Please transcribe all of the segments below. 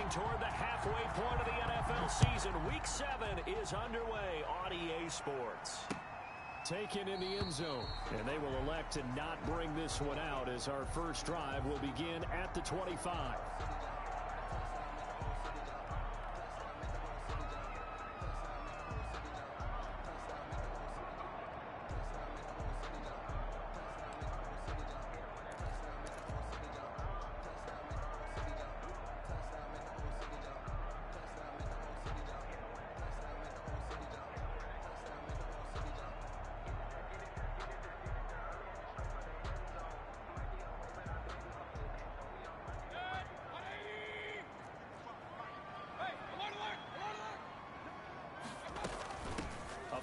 Moving toward the halfway point of the NFL season. Week 7 is underway on EA Sports. Taken in the end zone. And they will elect to not bring this one out as our first drive will begin at the 25.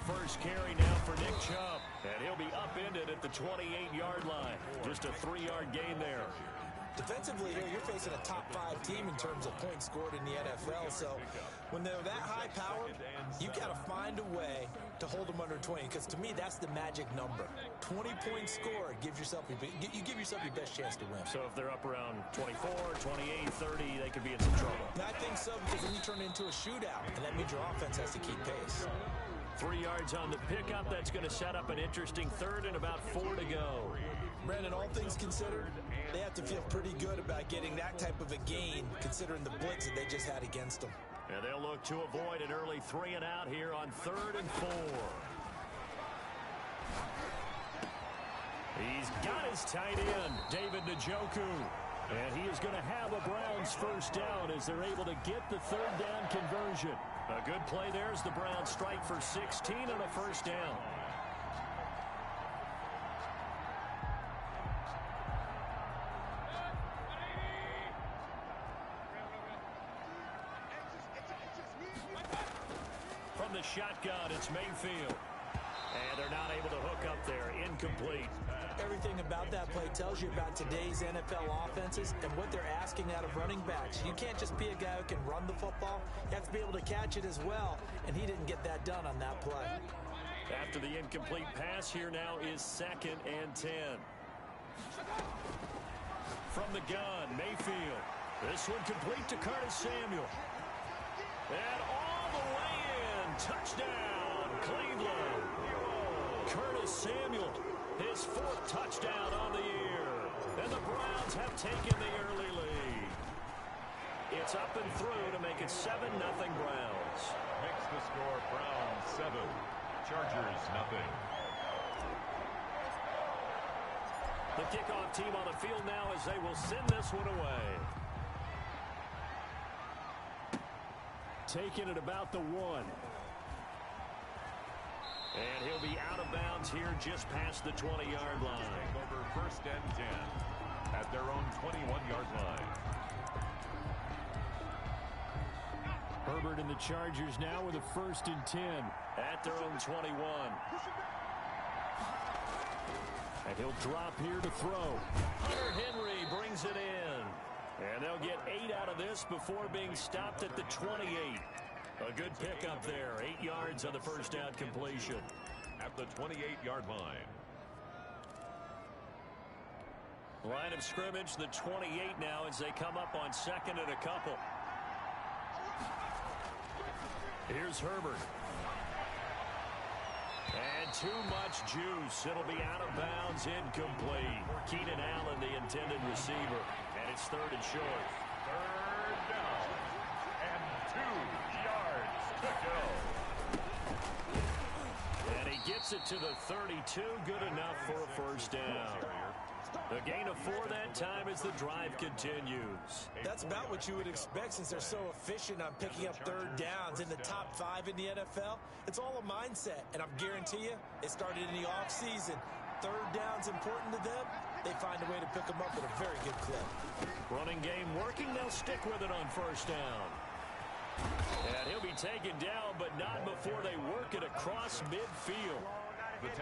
First carry now for Nick Chubb. And he'll be upended at the 28-yard line. Just a 3-yard gain there. Defensively here, you're facing a top 5 team in terms of points scored in the NFL. So when they're that high powered, you got to find a way to hold them under 20. Because to me, that's the magic number. 20 points scored, you give yourself your best chance to win. So if they're up around 24, 28, 30, they could be in some trouble. I think so, because then you turn it into a shootout. And that means your offense has to keep pace. 3 yards on the pickup. That's going to set up an interesting third and about 4 to go. Brandon, all things considered, they have to feel pretty good about getting that type of a gain, considering the blitz that they just had against them. And they'll look to avoid an early 3 and out here on 3rd and 4. He's got his tight end, David Njoku. And he is going to have a Browns first down as they're able to get the 3rd down conversion. A good play there as the Browns strike for 16 and a first down. From the shotgun, it's Mayfield. And they're not able to hook up there. Incomplete. Everything about that play tells you about today's NFL offenses and what they're asking out of running backs. You can't just be a guy who can run the football. You have to be able to catch it as well, and he didn't get that done on that play. After the incomplete pass, here now is 2nd and 10. From the gun, Mayfield. This one complete to Curtis Samuel. And all the way in. Touchdown, Cleveland. Curtis Samuel, his 4th touchdown on the year. And the Browns have taken the early lead. It's up and through to make it 7-0 Browns. Makes the score Browns 7, Chargers 0. The kickoff team on the field now as they will send this one away. Taking it about the 1. And he'll be out of bounds here just past the 20-yard line. Over 1st and 10 at their own 21-yard line. Herbert and the Chargers now with a 1st and 10 at their own 21. And he'll drop here to throw. Hunter Henry brings it in. And they'll get 8 out of this before being stopped at the 28. A good pickup there. 8 yards on the first down completion. At the 28-yard line. Line of scrimmage, the 28 now as they come up on 2nd and a couple. Here's Herbert. And too much juice. It'll be out of bounds, incomplete. Keenan Allen, the intended receiver. And it's 3rd and short. 3rd down. And 2 yards to go. And he gets it to the 32. Good enough for a first down. A gain of 4 that time as the drive continues. That's about what you would expect since they're so efficient on picking up 3rd downs in the top 5 in the NFL. It's all a mindset, and I guarantee you it started in the offseason. 3rd down's important to them. They find a way to pick them up at a very good clip. Running game working. They'll stick with it on first down. And he'll be taken down, but not before they work it across midfield.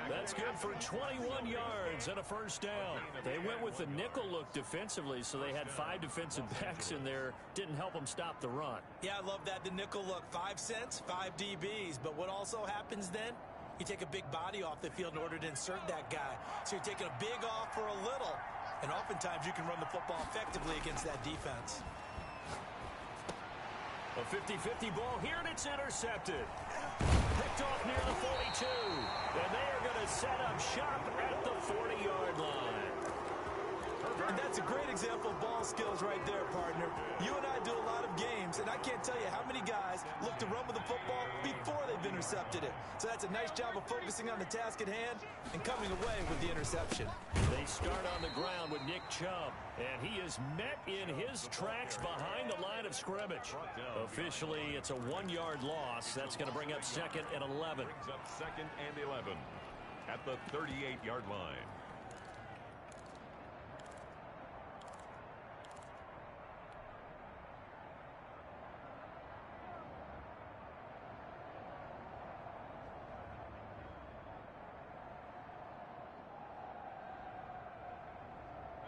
That's good for 21 yards and a first down. They went with the nickel look defensively, so they had 5 defensive backs in there. Didn't help them stop the run. Yeah, I love that, the nickel look. 5 cents, 5 DBs. But what also happens then? You take a big body off the field in order to insert that guy. So you're taking a big off for a little. And oftentimes you can run the football effectively against that defense. 50-50 ball here, and it's intercepted. Picked off near the 42. And they are going to set up shop at the 40-yard line. And that's a great example of ball skills right there, partner. You and I do a lot of games, and I can't tell you how many guys look to run with the football before they've intercepted it. So that's a nice job of focusing on the task at hand and coming away with the interception. They start on the ground with Nick Chubb, and he is met in his tracks behind the line of scrimmage. Officially, it's a 1-yard loss. That's going to bring up 2nd and 11. Brings up 2nd and 11 at the 38-yard line.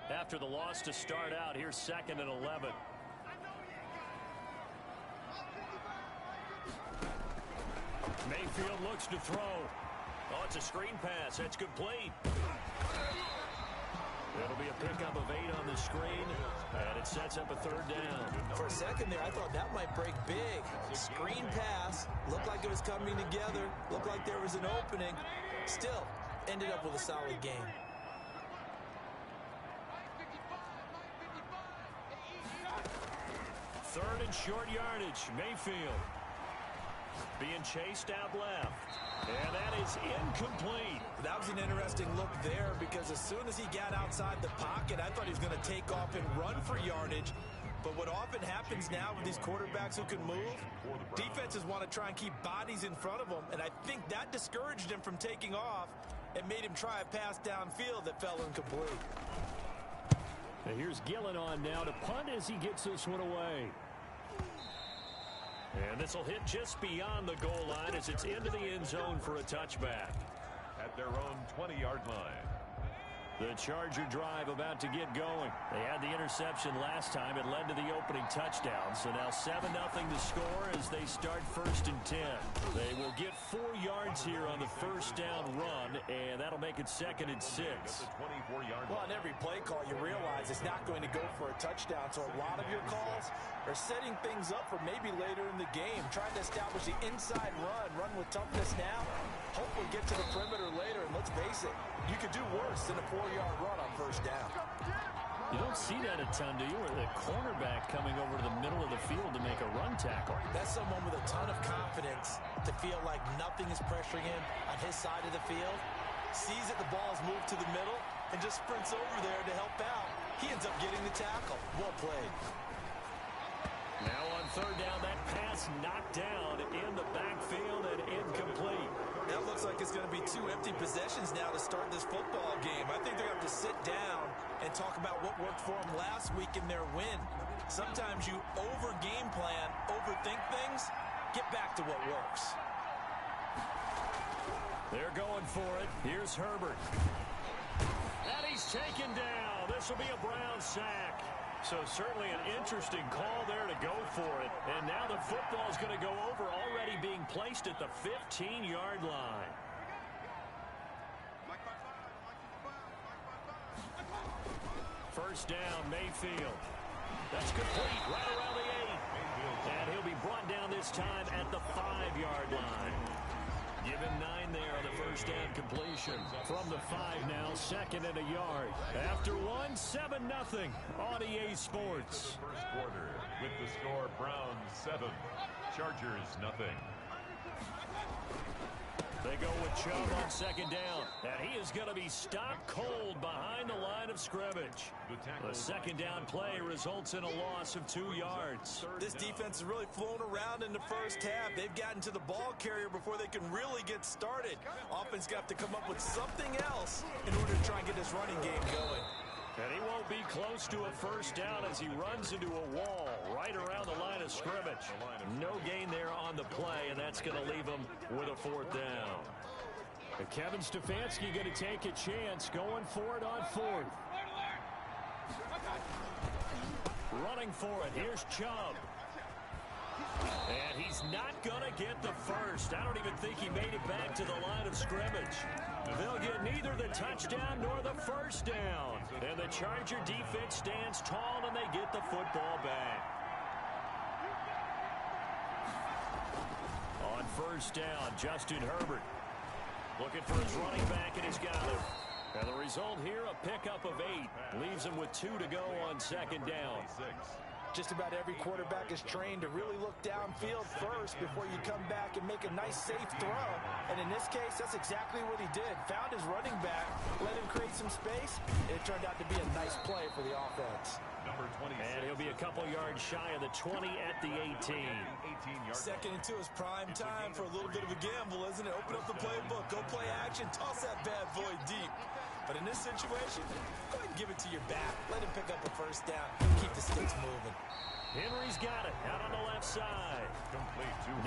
After the loss to start out, here's 2nd and 11. Mayfield looks to throw. Oh, it's a screen pass. That's complete. It'll be a pickup of 8 on the screen, and it sets up a 3rd down. For a second there, I thought that might break big. Screen pass. Looked like it was coming together. Looked like there was an opening. Still, ended up with a solid game. 3rd and short yardage. Mayfield being chased out left. And that is incomplete. That was an interesting look there because as soon as he got outside the pocket, I thought he was going to take off and run for yardage. But what often happens now with these quarterbacks who can move, defenses want to try and keep bodies in front of them. And I think that discouraged him from taking off and made him try a pass downfield that fell incomplete. And here's Gillen on now to punt as he gets this one away. And this will hit just beyond the goal line as it's into the end zone for a touchback. At their own 20-yard line. The Charger drive about to get going. They had the interception last time. It led to the opening touchdown. So now 7-0 to score as they start 1st and 10. They will get 4 yards here on the 1st down run, and that'll make it 2nd and 6. Well, on every play call, you realize it's not going to go for a touchdown. So a lot of your calls are setting things up for maybe later in the game, trying to establish the inside run with toughness now. Hopefully get to the perimeter later, and let's face it, you could do worse than a 4-yard run on 1st down. You don't see that a ton, do you? Where the cornerback coming over to the middle of the field to make a run tackle. That's someone with a ton of confidence to feel like nothing is pressuring him on his side of the field. Sees that the ball is moved to the middle and just sprints over there to help out. He ends up getting the tackle. Well played. Now on 3rd down, that pass knocked down in the backfield and incomplete. That looks like it's going to be 2 empty possessions now to start this football game. I think they're going to have to sit down and talk about what worked for them last week in their win. Sometimes you over-game plan, overthink things, get back to what works. They're going for it. Here's Herbert. And he's taken down. This will be a Brown sack. So certainly an interesting call there to go for it. And now the football is going to go over, already being placed at the 15-yard line. First down, Mayfield. That's complete right around the 8. And he'll be brought down this time at the 5-yard line. Give him 9 there on the 1st down completion. From the 5 now, 2nd and a yard. After 1, 7-0 on EA Sports. First quarter with the score Browns 7, Chargers nothing. They go with Chubb on 2nd down. And he is going to be stopped cold behind the line of scrimmage. The 2nd down play results in a loss of 2 yards. This defense has really flown around in the 1st half. They've gotten to the ball carrier before they can really get started. Offense got to come up with something else in order to try and get this running game going. And he won't be close to a 1st down as he runs into a wall right around the line of scrimmage. No gain there on the play, and that's going to leave him with a 4th down. And Kevin Stefanski going to take a chance, going for it on 4th. Running for it. Here's Chubb. And he's not going to get the 1st. I don't even think he made it back to the line of scrimmage. They'll get neither the touchdown nor the 1st down. And the Charger defense stands tall, and they get the football back. first down. Justin Herbert looking for his running back, and he's got it. And the result here, a pickup of 8. Leaves him with 2 to go on second down. Just about every quarterback is trained to really look downfield first before you come back and make a nice, safe throw. And in this case, that's exactly what he did. Found his running back, let him create some space, and it turned out to be a nice play for the offense. And he'll be a couple yards shy of the 20 at the 18. Second and 2 is prime time for a little bit of a gamble, isn't it? Open up the playbook, go play action, toss that bad boy deep. But in this situation, go ahead and give it to your back. Let him pick up a first down. Keep the sticks moving. Henry's got it out on the left side.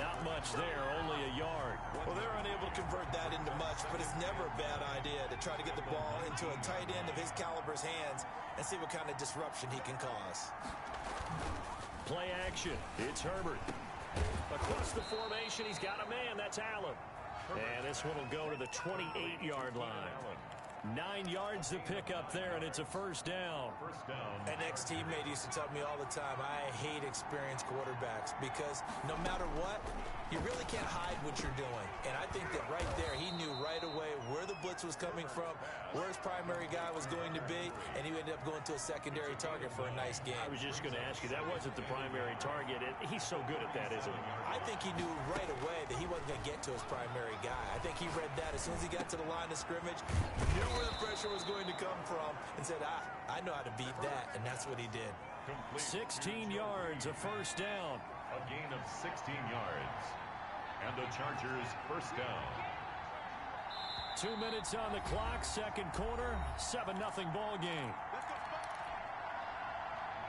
Not much there, only a yard. Well, they're unable to convert that into much, but it's never a bad idea to try to get the ball into a tight end of his caliber's hands and see what kind of disruption he can cause. Play action. It's Herbert. Across the formation, he's got a man. That's Allen. And this one will go to the 28-yard line. 9 yards to pick up there, and it's a first down. An ex-teammate used to tell me all the time, I hate experienced quarterbacks because no matter what, you really can't hide what you're doing. And I think that right there, he knew right away where the blitz was coming from, where his primary guy was going to be, and he ended up going to a secondary target for a nice game. I was just going to ask you, that wasn't the primary target. He's so good at that, isn't he? I think he knew right away that he wasn't going to get to his primary guy. I think he read that as soon as he got to the line of scrimmage, knew where the pressure was going to come from, and said, I know how to beat that, and that's what he did. 16 yards, a first down. A gain of 16 yards. And the Chargers first down. 2 minutes on the clock, second quarter, 7-0 ball game.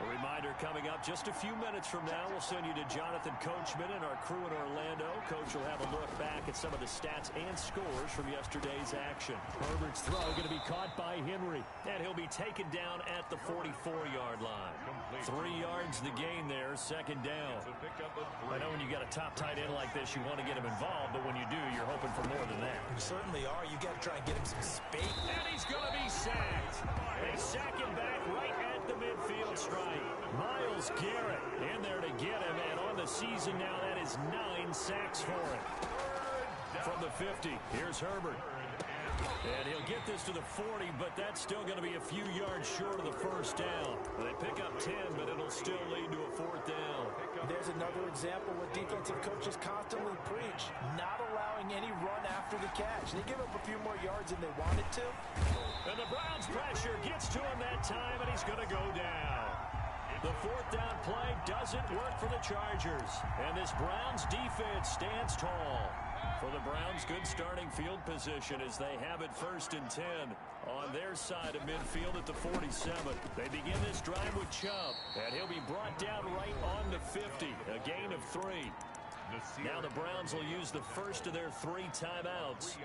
A reminder coming up just a few minutes from now. We'll send you to Jonathan Coachman and our crew in Orlando. Coach will have a look back at some of the stats and scores from yesterday's action. Herbert's throw going to be caught by Henry, and he'll be taken down at the 44-yard line. 3 yards the gain there, second down. I know when you got a top tight end like this, you want to get him involved, but when you do, you're hoping for more than that. You certainly are. You got to try and get him some space. And he's going to be sacked. They sack him back right at the midfield stripe. Myles Garrett in there to get him, and on the season now, that is 9 sacks for him. From the 50, here's Herbert. And he'll get this to the 40, but that's still going to be a few yards short of the first down. They pick up 10, but it'll still lead to a fourth down. There's another example what defensive coaches constantly preach, not allowing any run after the catch. They give up a few more yards than they wanted to. And the Browns' pressure gets to him that time, and he's going to go down. The fourth down play doesn't work for the Chargers, and this Browns defense stands tall. For the Browns, good starting field position as they have it first and 10 on their side of midfield at the 47. They begin this drive with Chubb, and he'll be brought down right on the 50, a gain of 3. Now the Browns will use the first of their 3 timeouts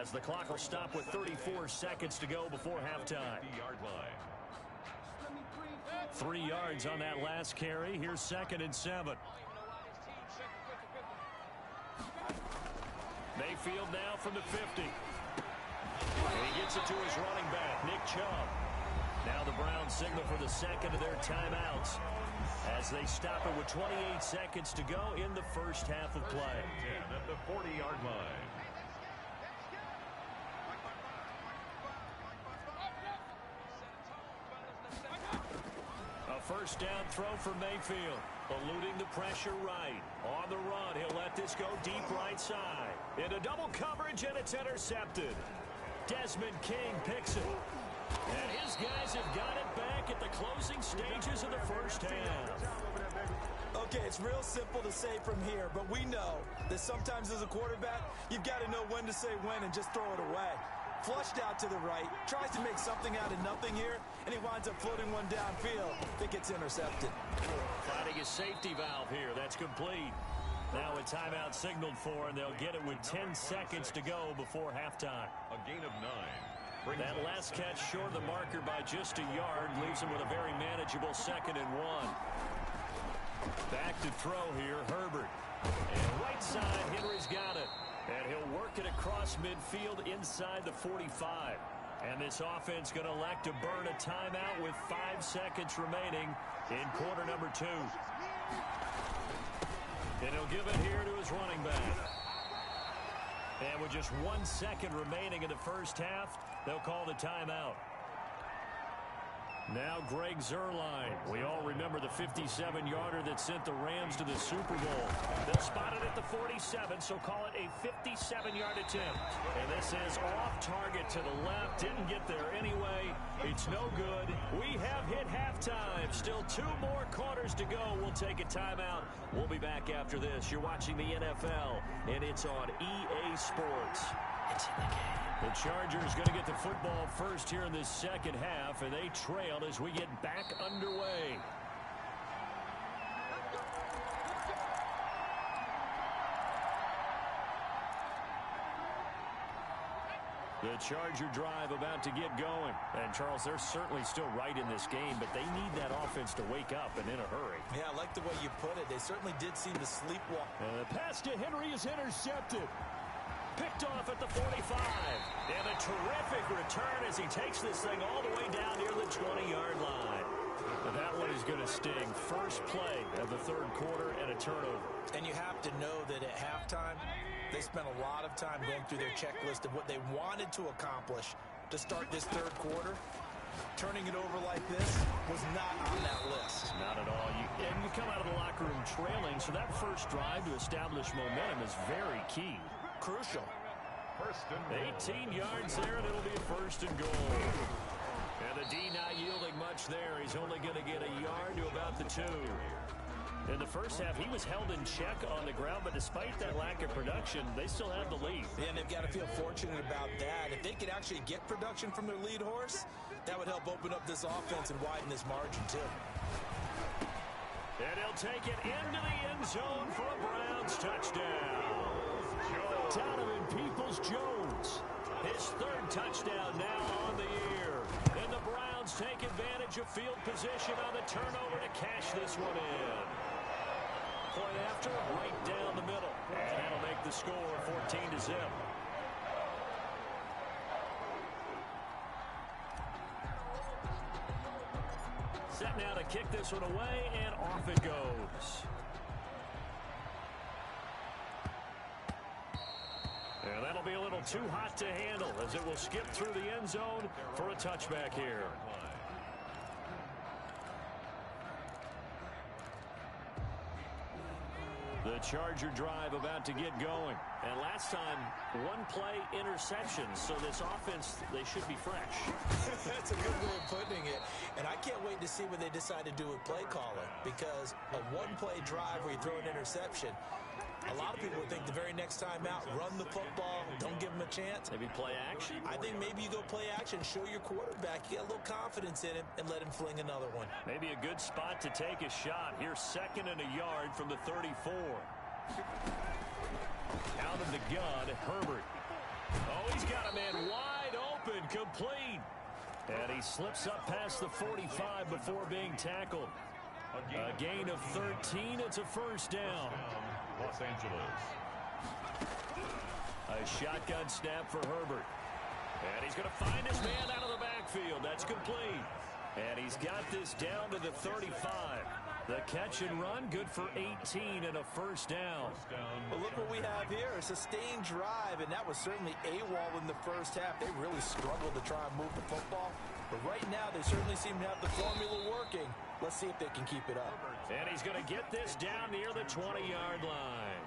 as the clock will stop with 34 seconds to go before halftime. 3 yards on that last carry. Here's second and 7. Mayfield now from the 50. And he gets it to his running back, Nick Chubb. Now the Browns signal for the second of their timeouts as they stop it with 28 seconds to go in the first half of play. At the 40-yard line. A first down throw for Mayfield. Eluding the pressure right. On the run, he'll let this go deep right side. Into double coverage, and it's intercepted. Desmond King picks it. And his guys have got it back at the closing stages of the first half. Okay, it's real simple to say from here, but we know that sometimes as a quarterback, you've got to know when to say when and just throw it away. Flushed out to the right, tries to make something out of nothing here, and he winds up floating one downfield that gets intercepted. Finding a safety valve here. That's complete. Now a timeout signaled for, and they'll get it with 10 seconds to go before halftime. A gain of 9. That last catch short of the marker by just a yard leaves him with a very manageable second and 1. Back to throw here, Herbert. And right side, Henry's got it. And he'll work it across midfield inside the 45. And this offense going to elect to burn a timeout with 5 seconds remaining in quarter number 2. And he'll give it here to his running back. And with just 1 second remaining in the first half, they'll call the timeout. Now Greg Zuerlein. We all remember the 57-yarder that sent the Rams to the Super Bowl. They'll spot it at the 47, so call it a 57-yard attempt. And this is off target to the left. Didn't get there anyway. It's no good. We have hit halftime. Still 2 more quarters to go. We'll take a timeout. We'll be back after this. You're watching the NFL, and it's on EA Sports. It's in the game. The Chargers going to get the football first here in this second half, and they trail as we get back underway. The Charger drive about to get going. And, Charles, they're certainly still right in this game, but they need that offense to wake up and in a hurry. Yeah, I like the way you put it. They certainly did seem to sleepwalk. And the pass to Henry is intercepted. Picked off at the 45. And a terrific return as he takes this thing all the way down near the 20-yard line. And that one is going to sting. First play of the third quarter and a turnover. And you have to know that at halftime, they spent a lot of time going through their checklist of what they wanted to accomplish to start this third quarter. Turning it over like this was not on that list. Not at all. And you come out of the locker room trailing, so that first drive to establish momentum is very key. Crucial. 18 yards there, and it'll be a first and goal. And the D not yielding much there. He's only going to get a yard to about the 2. In the first half, he was held in check on the ground, but despite that lack of production, they still have the lead. Yeah, and they've got to feel fortunate about that. If they could actually get production from their lead horse, that would help open up this offense and widen this margin, too. And he'll take it into the end zone for a Browns touchdown. Donovan Peoples-Jones, his third touchdown now on the year. And the Browns take advantage of field position on the turnover to cash this one in. Play after, right down the middle. And that'll make the score 14-0. Set now to kick this one away, and off it goes. And that'll be a little too hot to handle as it will skip through the end zone for a touchback here. The Charger drive about to get going. And last time, 1 play interception. So this offense, they should be fresh. That's a good way of putting it. And I can't wait to see what they decide to do with play calling. Because a 1-play drive where you throw an interception, a lot of people would think the very next time out, run the football, don't give them a chance. Maybe play action? I think maybe you go play action, show your quarterback, you get a little confidence in him, and let him fling another one. Maybe a good spot to take a shot. Here's 2nd and a yard from the 34. Out of the gun, Herbert. Oh, he's got a man wide open, complete. And he slips up past the 45 before being tackled. A gain of 13. It's a first down. Los Angeles. A shotgun snap for Herbert. And he's going to find his man out of the backfield. That's complete. And he's got this down to the 35. The catch and run, good for 18 and a first down. Well, look what we have here. A sustained drive, and that was certainly AWOL in the first half. They really struggled to try and move the football. But right now, they certainly seem to have the formula working. Let's see if they can keep it up. And he's going to get this down near the 20-yard line.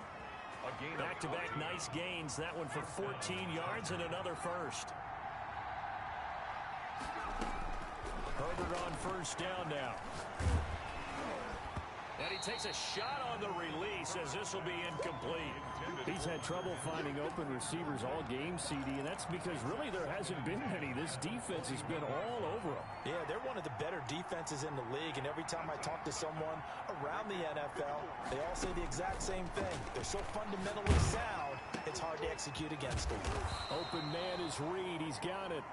Back-to-back nice gains. That one for 14 yards and another first. Herbert on first down now. And he takes a shot on the release as this will be incomplete. He's had trouble finding open receivers all game, CD, and that's because really there hasn't been any. This defense has been all over them. Yeah, they're one of the better defenses in the league, and every time I talk to someone around the NFL, they all say the exact same thing. They're so fundamentally sound, it's hard to execute against them. Open man is Reed. He's got it.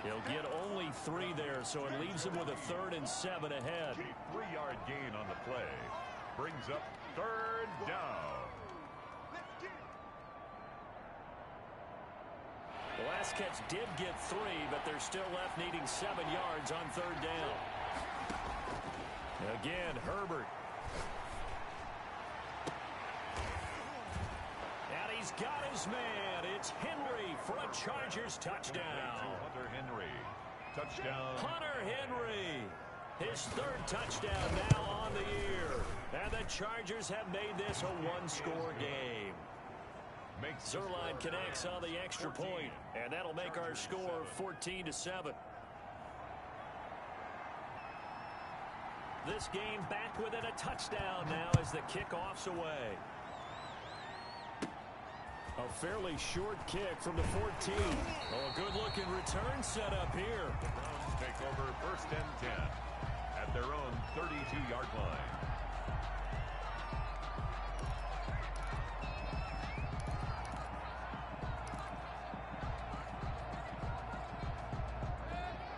He'll get only 3 there, so it leaves him with a 3rd and 7 ahead. A 3-yard gain on the play. Brings up 3rd down. The last catch did get 3, but they're still left needing 7 yards on 3rd down. Again, Herbert. got his man. It's Henry for a Chargers touchdown. Hunter Henry. Touchdown. Hunter Henry. His third touchdown now on the year. And the Chargers have made this a one-score game. Zerline connects on the extra point, and that'll make our score 14-7. This game back within a touchdown now as the kickoff's away. A fairly short kick from the 14. Oh, a good-looking return set up here. The Browns take over 1st and 10 at their own 32-yard line.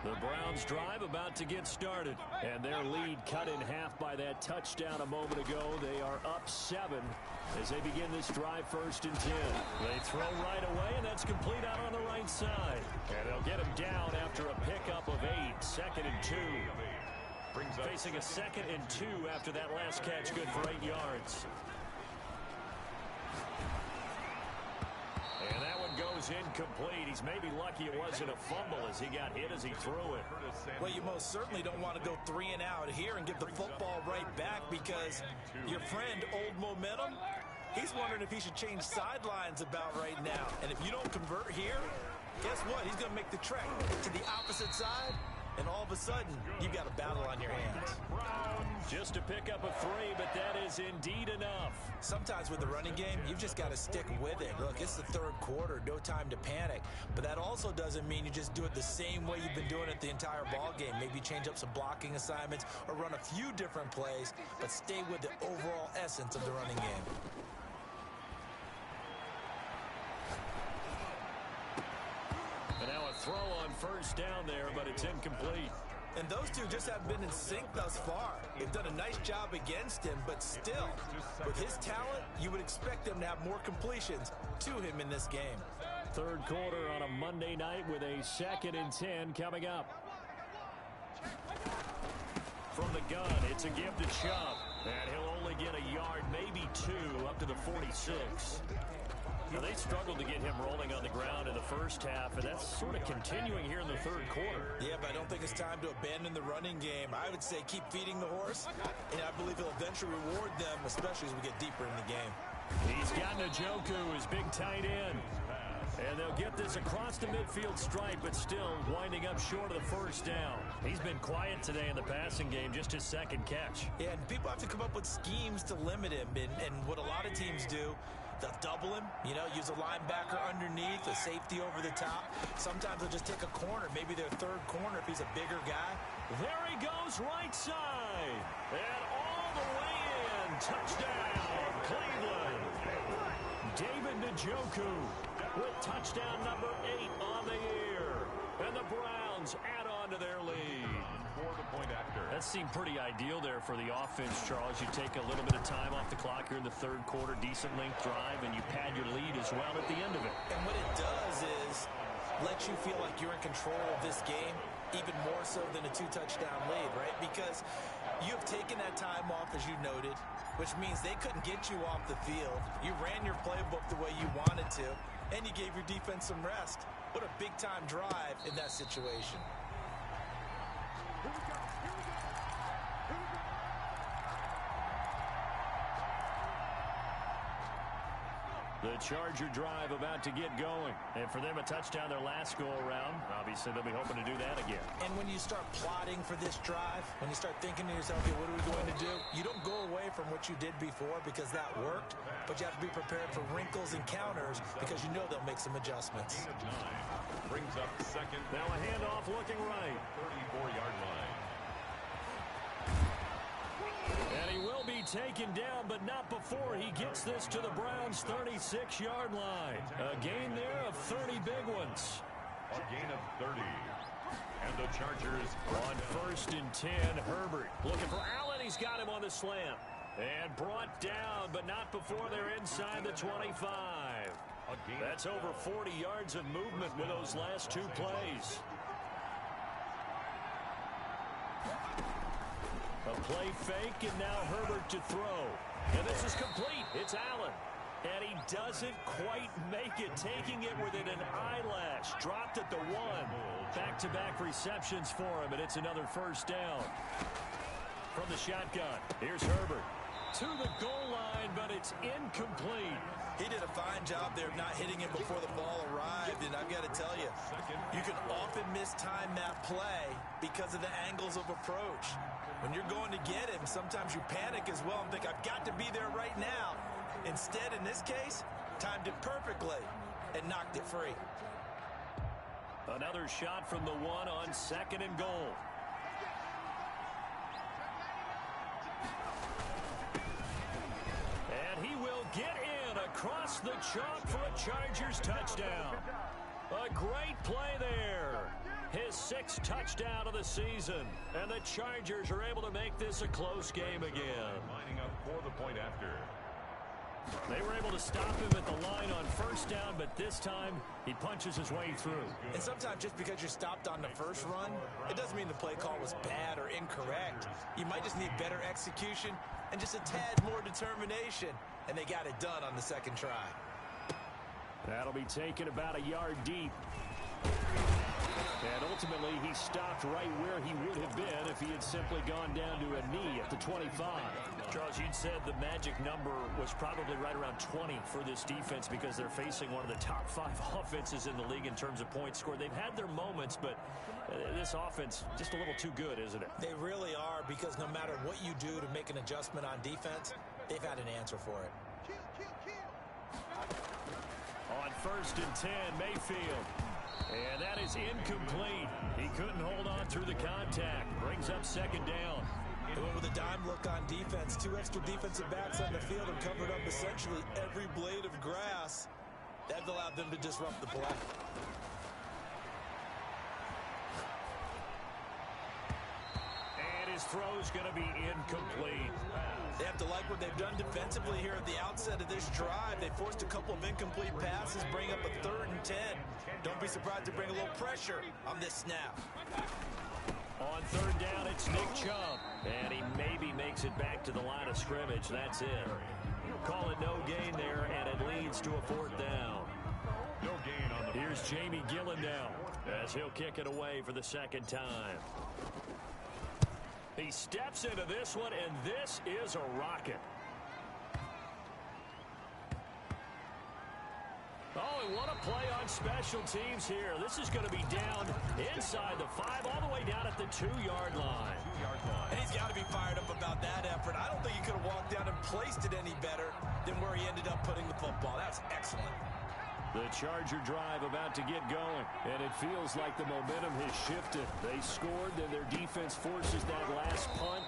The Browns drive about to get started, and their lead cut in half by that touchdown a moment ago. They are up 7 as they begin this drive 1st and 10. They throw right away, and that's complete out on the right side. And they'll get him down after a pickup of 8, 2nd and 2. Facing a 2nd and 2 after that last catch, good for 8 yards. And that one goes incomplete. He's maybe lucky it wasn't a fumble as he got hit as he threw it. Well, you most certainly don't want to go 3 and out here and give the football right back, because your friend, Old Momentum, he's wondering if he should change sidelines about right now. And if you don't convert here, guess what? He's going to make the trek to the opposite side, and all of a sudden, you've got a battle on your hands. Just to pick up a 3, but that is indeed enough. Sometimes with the running game, you've just got to stick with it. Look, it's the 3rd quarter, no time to panic. But that also doesn't mean you just do it the same way you've been doing it the entire ball game. Maybe change up some blocking assignments or run a few different plays, but stay with the overall essence of the running game. And now a throw on 1st down there, but it's incomplete. And those two just haven't been in sync thus far. They've done a nice job against him, but still, with his talent, you would expect them to have more completions to him in this game. 3rd quarter on a Monday night with a 2nd and 10 coming up. From the gun, it's a give to Chubb. And he'll only get a yard, maybe 2, up to the 46. Now, they struggled to get him rolling on the ground in the 1st half, and that's sort of continuing here in the 3rd quarter. Yeah, but I don't think it's time to abandon the running game. I would say keep feeding the horse, and I believe he'll eventually reward them, especially as we get deeper in the game. He's got Njoku, his big tight end. And they'll get this across the midfield stripe, but still winding up short of the 1st down. He's been quiet today in the passing game, just his 2nd catch. Yeah, and people have to come up with schemes to limit him, and what a lot of teams do, they'll double him, use a linebacker underneath, a safety over the top. Sometimes they'll just take a corner, maybe their 3rd corner if he's a bigger guy. There he goes, right side. And all the way in. Touchdown, Cleveland. David Njoku with touchdown number 8 on the year. And the Browns add on to their lead. For the point after. That seemed pretty ideal there for the offense, Charles. You take a little bit of time off the clock here in the 3rd quarter, decent length drive, and you pad your lead as well at the end of it. And what it does is let you feel like you're in control of this game, even more so than a 2-touchdown lead, right? Because you have taken that time off, as you noted, which means they couldn't get you off the field. You ran your playbook the way you wanted to, and you gave your defense some rest. What a big-time drive in that situation. The Charger drive about to get going. And for them, a touchdown their last go-around. Obviously, they'll be hoping to do that again. And when you start plotting for this drive, when you start thinking to yourself, okay, what are we going to do? You don't go away from what you did before because that worked, but you have to be prepared for wrinkles and counters because you know they'll make some adjustments. Brings up 2nd. Now a handoff looking right. 34-yard line. And he will be taken down, but not before he gets this to the Browns' 36-yard line. A gain there of 30 big ones. A gain of 30. And the Chargers on 1st and 10, Herbert looking for Allen. He's got him on the slant. And brought down, but not before they're inside the 25. That's over 40 yards of movement with those last 2 plays. A play fake, and now Herbert to throw. And this is complete. It's Allen. And he doesn't quite make it, taking it within an eyelash. Dropped at the 1. Back-to-back receptions for him, and it's another first down. From the shotgun, here's Herbert. To the goal line, but it's incomplete. He did a fine job there of not hitting him before the ball arrived, and I've got to tell you, you can often mistime that play because of the angles of approach. When you're going to get him, sometimes you panic as well and think, I've got to be there right now. Instead, in this case, timed it perfectly and knocked it free. Another shot from the 1 on 2nd and goal. And he will get in across the chalk for a Chargers touchdown. A great play there. His 6th touchdown of the season. And the Chargers are able to make this a close game again. Lining up for the point after. They were able to stop him at the line on first down, but this time he punches his way through. And sometimes just because you're stopped on the first run, it doesn't mean the play call was bad or incorrect. You might just need better execution and just a tad more determination, and they got it done on the 2nd try. That'll be taken about a yard deep. And ultimately, he stopped right where he would have been if he had simply gone down to a knee at the 25. Charles, you'd said the magic number was probably right around 20 for this defense because they're facing one of the top 5 offenses in the league in terms of points scored. They've had their moments, but this offense just a little too good, isn't it? They really are, because no matter what you do to make an adjustment on defense, they've had an answer for it. On 1st and 10, Mayfield. And that is incomplete. He couldn't hold on through the contact. Brings up 2nd down. They went with a dime look on defense. 2 extra defensive backs on the field and covered up essentially every blade of grass. That allowed them to disrupt the play. And his throw's going to be incomplete. They have to like what they've done defensively here at the outset of this drive. They forced a couple of incomplete passes, bring up a 3rd and 10. Don't be surprised to bring a little pressure on this snap. On 3rd down, it's Nick Chubb. And he maybe makes it back to the line of scrimmage. That's it. Call it no gain there, and it leads to a 4th down. No gain on the... Here's Jamie Gillen now as he'll kick it away for the 2nd time. He steps into this one, and this is a rocket. Oh, and what a play on special teams here. This is going to be down inside the 5, all the way down at the 2-yard line. And he's got to be fired up about that effort. I don't think he could have walked down and placed it any better than where he ended up putting the football. That's excellent. The Charger drive about to get going, and it feels like the momentum has shifted. They scored, then their defense forces that last punt,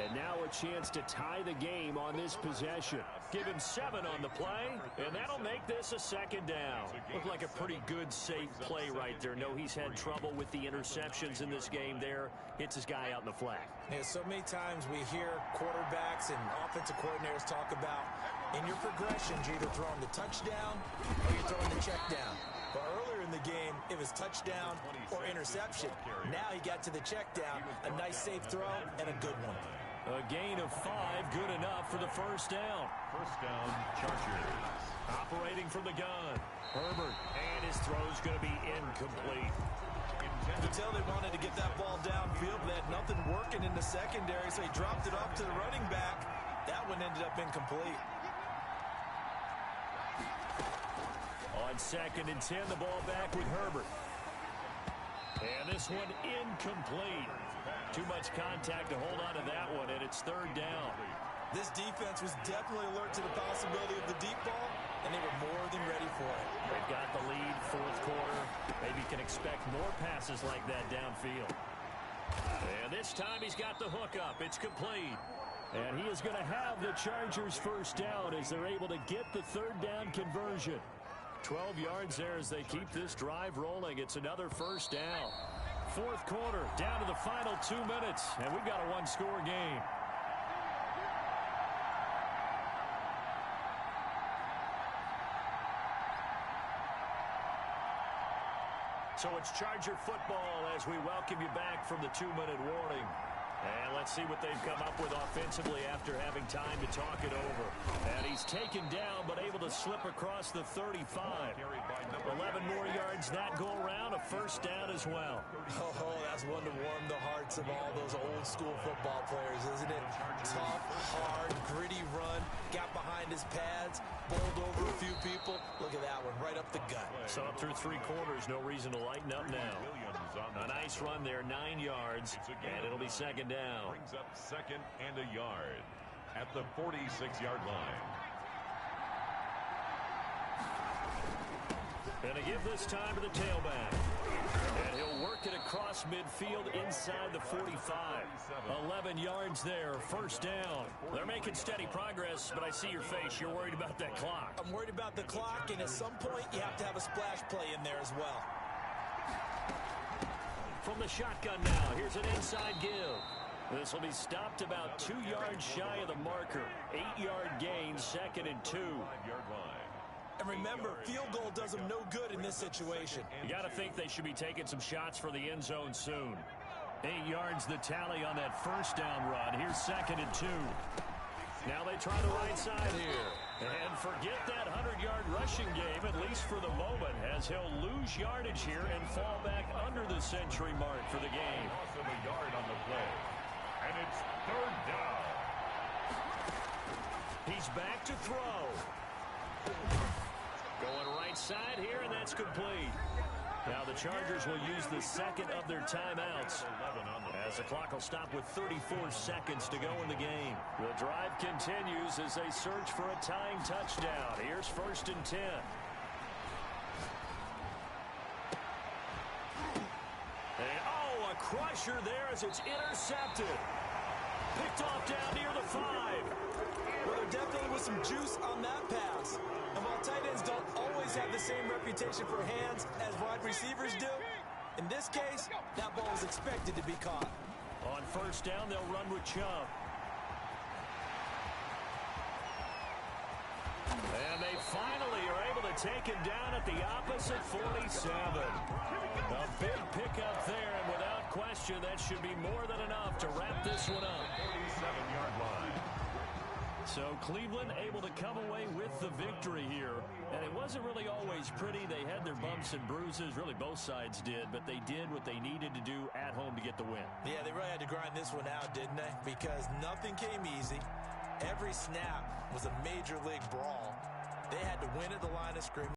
and now a chance to tie the game on this possession. Give him 7 on the play, and that'll make this a 2nd down. Looked like a pretty good, safe play right there. No, he's had trouble with the interceptions in this game there. Hits his guy out in the flat. Yeah, so many times we hear quarterbacks and offensive coordinators talk about in your progressions, you're either throwing the touchdown or you're throwing the check down. But earlier in the game, it was touchdown or interception. Now he got to the check down, a nice safe throw, and a good one. A gain of 5, good enough for the 1st down. 1st down, Chargers. Operating from the gun, Herbert, and his throw's going to be incomplete. You could tell they wanted to get that ball downfield, but they had nothing working in the secondary, so he dropped it off to the running back. That one ended up incomplete. On 2nd and 10, the ball back with Herbert. And this one incomplete. Too much contact to hold on to that one, and it's 3rd down. This defense was definitely alert to the possibility of the deep ball, and they were more than ready for it. They've got the lead, 4th quarter. Maybe can expect more passes like that downfield. And this time he's got the hook up. It's complete. And he is going to have the Chargers 1st down as they're able to get the 3rd down conversion. 12 yards there as they keep this drive rolling. It's another 1st down. 4th quarter, down to the final 2 minutes, and we've got a 1-score game. So it's Charger football as we welcome you back from the 2-minute warning. And let's see what they've come up with offensively after having time to talk it over. And he's taken down, but able to slip across the 35. 11 more yards that go around, a first down as well. Oh, that's one to warm the hearts of all those old school football players, isn't it? Tough, hard, gritty run, got behind his pads, bowled over a few people. Look at that one, right up the gut. So up through 3 quarters, no reason to lighten up now. A nice run there, 9 yards, and it'll be second down. Brings up second and a yard at the 46-yard line. Gonna give this time to the tailback. And he'll work it across midfield inside the 45. 11 yards there, first down. They're making steady progress, but I see your face. You're worried about that clock. I'm worried about the clock, and at some point you have to have a splash play in there as well. From the shotgun now, here's an inside give. This will be stopped about 2 yards shy of the marker. 8-yard gain, second and 2. 5-yard line. And remember, field goal does them no good in this situation. You got to think they should be taking some shots for the end zone soon. 8 yards the tally on that first down run. Here's second and 2. Now they try the right side here. And forget that 100-yard rushing game, at least for the moment, as he'll lose yardage here and fall back under the century mark for the game. Loss of a yard on the play. And it's third down. He's back to throw. Going right side here, and that's complete. Now the Chargers will use the second of their timeouts, as the clock will stop with 34 seconds to go in the game. The drive continues as they search for a tying touchdown. Here's first and 10. And oh, a crusher there as it's intercepted. Picked off down near the 5. Well, there definitely was some juice on that pass. And while tight ends don't always have the same reputation for hands as wide receivers do, in this case, that ball was expected to be caught. On first down, they'll run with Chubb. And they finally are able to take him down at the opposite 47. A big pickup there, and without question, that should be more than enough to wrap this one up. 47-yard line. So Cleveland able to come away with the victory here. And it wasn't really always pretty. They had their bumps and bruises. Really, both sides did. But they did what they needed to do at home to get the win. Yeah, they really had to grind this one out, didn't they? Because nothing came easy. Every snap was a major league brawl. They had to win at the line of scrimmage.